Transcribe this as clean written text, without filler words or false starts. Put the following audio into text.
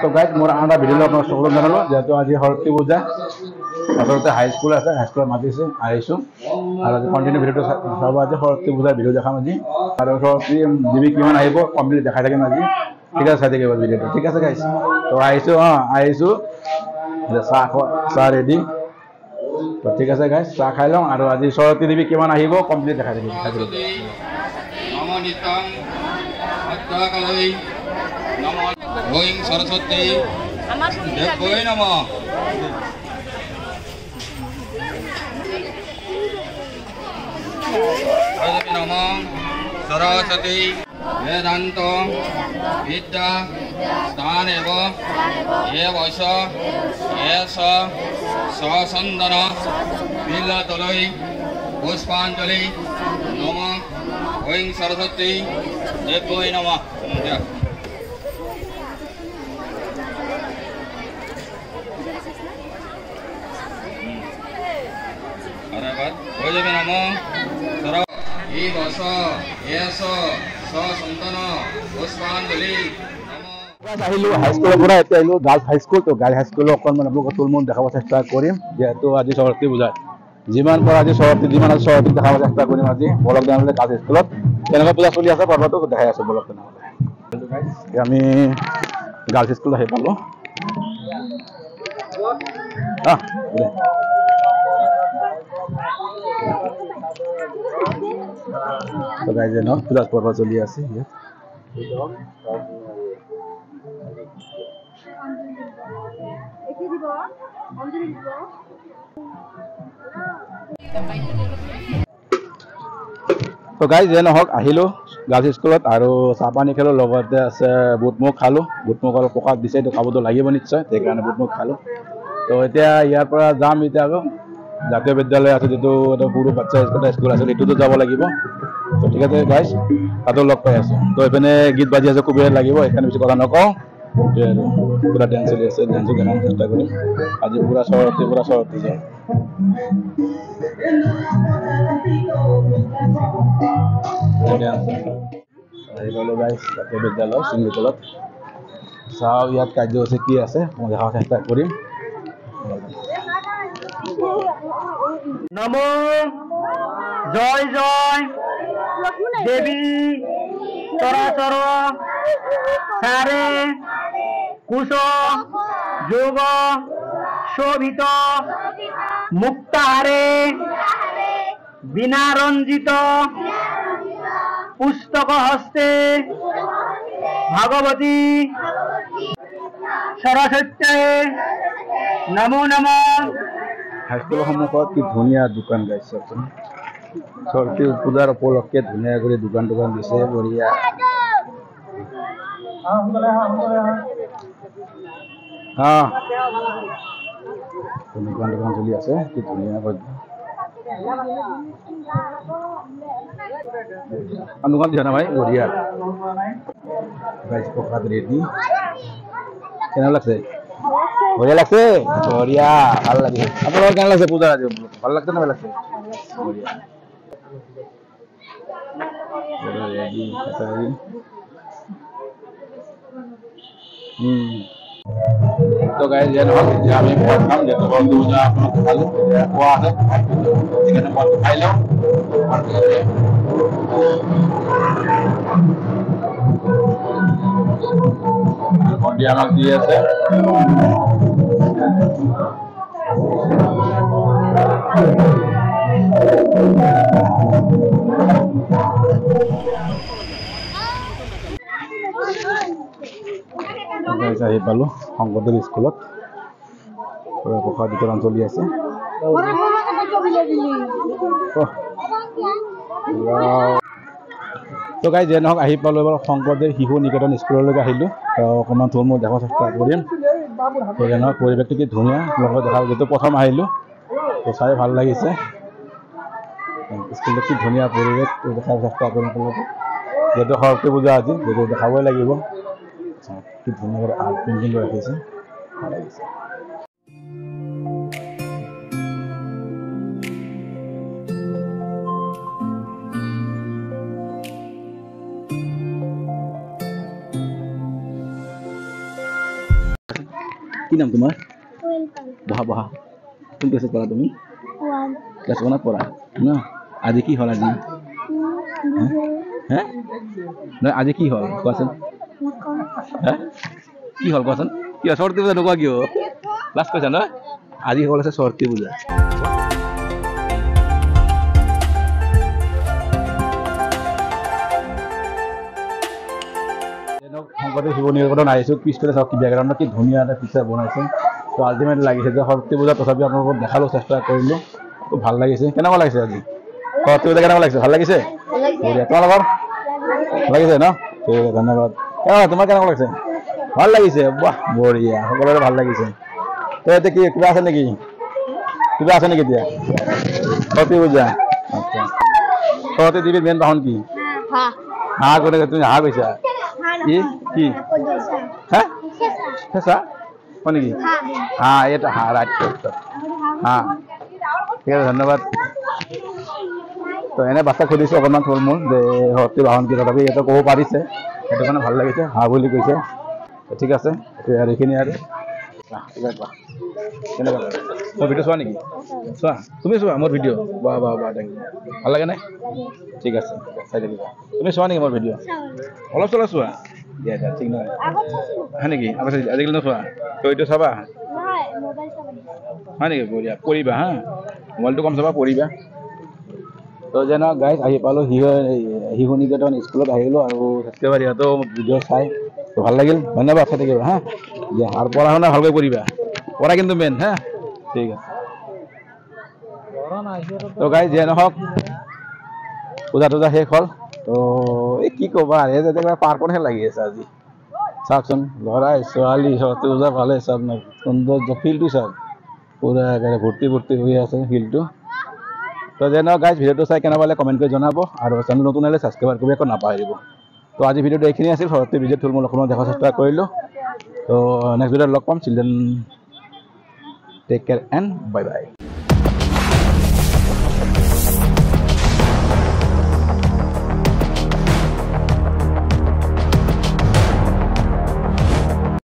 তো গাইজ মোৰ আন এটা ভিডিঅ' আপোনাক সকলো জনালোঁ যিহেতু আজি সৰস্বতী পূজা ওচৰতে হাইস্কুল আছে হাইস্কুলত মাতিছে আহিছোঁ আৰু আজি কণ্টিনিউ ভিডিঅ'টো চাব আজি সৰস্বতী পূজাৰ ভিডিঅ' দেখাম আজি আৰু সৰস্বতী দেৱী কিমান আহিব কমপ্লিট দেখাই থাকিম আজি ঠিক আছে চাই থাকিব ভিডিঅ'টো ঠিক আছে গাইজ তো আহিছোঁ চাহ ৰেডি তো ঠিক আছে গাইজ চাহ খাই লওঁ আৰু আজি সৰস্বতী দেৱী কিমান আহিব কমপ্লিট দেখাই থাকিম ওং সরস্বতী দেবৈ নমঃ নমঃ সরস্বতী বেদান্ত বিদ্যা স্থানেব এবৈশ এষ সচন্দন বিল্লতলৈ পুষ্পাঞ্জলি নমঃ ওং সরস্বতী দেবৈ নমঃ আহিলোঁ হাইস্কুলৰ পৰা এতিয়া আহিলোঁ গাৰ্লছ হাইস্কুল তো গাৰ্লছ হাইস্কুলৰ অকণমান আপোনালোকক থুলমূল দেখাব চেষ্টা কৰিম যিহেতু আজি সৰস্বতী পূজা যিমান পৰা আজি সৰস্বতী দেখাব চেষ্টা কৰিম আজি বলক তেনেহ'লে গাৰ্লছ হাইস্কুলত কেনেকুৱা পূজা চলি আছে পৰ্বটো দেখাই আছোঁ বলক তেনেহ'লে আমি গাৰ্লছ স্কুল আহি পালোঁ তো গাইজ পূজা পৰ্ব চলি আছে তো গাইজ যে নহওক আহিলোঁ গাৰ্লছ স্কুলত আৰু চাহ পানী খালোঁ লগতে আছে বুটমুগ খালোঁ বুটমুগ অলপ প্ৰসাদ দিছে তো খাবতো লাগিব নিশ্চয় সেইকাৰণে বুটমুগ খালোঁ তো এতিয়া ইয়াৰ পৰা যাম এতিয়া আকৌ জাতীয় বিদ্যালয় আছে যিটো এটা সৰু বাচ্চা স্কুল আছে সেইটোতো যাব লাগিব তো ঠিক আছে গাইজ তাতো লগ পাই আছোঁ তো এইপিনে গীত বাজি আছে খুবেই লাগিব সেইকাৰণে বেছি কথা নকওঁ সেইটোৱে আৰু পুৰা ডেন্স চলি আছে ডেন্সো দেখাব চেষ্টা কৰিম আজি পুৰা সৰস্বতী যাম আহি পালোঁ গাইজ জাতীয় বিদ্যালয় চিংলিতলত চাওঁ ইয়াত কাৰ্যসূচী কি আছে মই দেখাব চেষ্টা কৰিম নমো জয় জয় দেবী চৰাচৰ সাৰে কুশ যোগ শোভিত মুক্তাহাৰে বিনা ৰঞ্জিত পুস্তক হস্তে ভগবতী সৰস্বতী নমো নমঃ হাইস্কুলৰ সন্মুখত কি ধুনীয়া দোকান গাইছে সৰস্বতী পূজাৰ উপলক্ষে ধুনীয়া কৰি দোকান দিছে বঢ়িয়া দোকান চলি আছে কি ধুনীয়া দোকান দিয়া না ভাই বঢ়িয়া গাইছে প্ৰসাদ ৰেডি কেনেকুৱা লাগছে বঢ়িয়া লাগছে বঢ়িয়া ভাল লাগে আপোনালোকৰ কেনে লাগছে পূজা আজি ভাল লাগছে না ভাল লাগছে বঢ়িয়া তো গাইজ যে নহওক এতিয়া আমি পদ খাম যিহেতু পূজা আপোনাক খালোঁ এতিয়া খোৱা আছে সেইকাৰণে পদটো খাই লওঁ ভণ্টি আমাক দি আছে আহি পালোঁ শংকৰদেৱ স্কুলত প্ৰসাদ বিতৰণ চলি আছে তো গাইজ যে নহওক আহি পালোঁ এবাৰ শংকৰদেৱ শিশু নিকেতন স্কুললৈকে আহিলোঁ অকণমান থুলমূল দেখাব চেষ্টা কৰিম সেইকাৰণে পৰিৱেশটো কি ধুনীয়া লগত দেখা যিহেতু প্ৰথম আহিলোঁ তো চাই ভাল লাগিছে স্কুলটো কি ধুনীয়া পৰিৱেশ দেখাব চেষ্টা কৰিম যিহেতু সৰস্বতী পূজা আজি যিহেতু দেখাবই লাগিব কি ধুনীয়াকৈ আৰ্ট পেইণ্টিং কৰি ৰাখিছে ভাল লাগিছে কি নাম তোমাৰ বহা বহা কোন ক্লাছত পঢ়া তুমি ক্লাছ 1 পঢ়া ন আজি কি হ'ল আজি হে নহয় আজি কি হ'ল কোৱাচোন হে কি হ'ল কোৱাচোন কি সৰস্বতী পূজা নোকোৱা কিয় লাষ্ট কৈছা ন আজি হ'ল আছে সৰস্বতী পূজা শংকৰদেৱ শিৱ নিকেতন আহিছোঁ পিছফালে চাওক বেকগ্ৰাউণ্ডত কি ধুনীয়া এটা পিকচাৰ বনাইছে তো আল্টিমেট লাগিছে যে সৰস্বতী পূজা তথাপি আপোনালোকক দেখালোঁ চেষ্টা কৰিলোঁ খুব ভাল লাগিছে কেনেকুৱা লাগিছে আজি সৰস্বতী পূজা কেনেকুৱা লাগিছে ভাল লাগিছে তোমালোকৰ লাগিছে ন ঠিক আছে ধন্যবাদ তোমাৰ কেনেকুৱা লাগিছে ভাল লাগিছে বাহ বঢ়িয়া সকলোৰে ভাল লাগিছে তো এতিয়া কি কিবা আছে নেকি এতিয়া সৰস্বতী পূজা আচ্ছা সৰস্বতী দেৱীৰ মেইন বাহন কি হাঁহ কোনে তুমি হাঁহ কৈছা কি হা ফেঁচা হয় নেকি হাঁহ এইটো হাঁহ ৰাইট হাঁহ ঠিক আছে ধন্যবাদ তো এনে বাচ্চাক সুধিছোঁ অকণমান থুল মূল যে সৰস্বতী বাহন কি তথাপি সিহঁতে ক'ব পাৰিছে সেইটো কাৰণে ভাল লাগিছে হাঁহ বুলি কৈছে ঠিক আছে আৰু এইখিনি আৰু কেনেকুৱা মোৰ ভিডিঅ' চোৱা নেকি চোৱা তুমি চোৱা মোৰ ভিডিঅ' বাহ বাহ বাহ থেংক ইউ ভাল লাগে নাই ঠিক আছে চাই থাকিবা তুমি চোৱা নেকি মোৰ ভিডিঅ' অলপ চলপ চোৱা দিয়া দিয়া ঠিক নহয় হয় নেকি আজিকালি নোচোৱা তো এইটো চাবা হয় নেকি বঢ়িয়া কৰিবা হা মোবাইলটো কম চাবা পঢ়িবা তো যেন গাইজ আহি পালোঁ শিশু নিকেতন স্কুলত আহিলোঁ আৰু একেবাৰে সিহঁতেও ভিডিঅ' চাই তো ভাল লাগিল ধন্যবাদ চাই থাকিবা হা দিয়া আৰু পঢ়া শুনা ভালকৈ কৰিবা পঢ়া কিন্তু মেইন হা ঠিক আছে তো গাইজ যিয়ে নহওক পূজা টুজা শেষ হ'ল তো এই কি ক'বা এই যে পাৰ্কতহে লাগি আছে আজি চাওকচোন ল'ৰাই ছোৱালী সৰস্বতী পূজা ভালে চব সৌন্দৰ্য ফিল্ডটো চাওক পুৰা একেবাৰে ভৰ্তি হৈ আছে ফিল্ডটো তো যেন গাইজ ভিডিঅ'টো চাই কেনেকুৱা লাগে কমেণ্ট কৰি জনাব আৰু চেনেল নতুন হ'লে ছাবস্ক্ৰাইব কৰি একো নাপাহৰিব তো আজি ভিডিঅ'টো এইখিনি আছিল সৰস্বতী ভিডিঅ' থুলমূল অকণমান দেখাৰ চেষ্টা কৰিলোঁ তো নেক্সট ভিডিঅ'ত লগ পাম children take care and bye by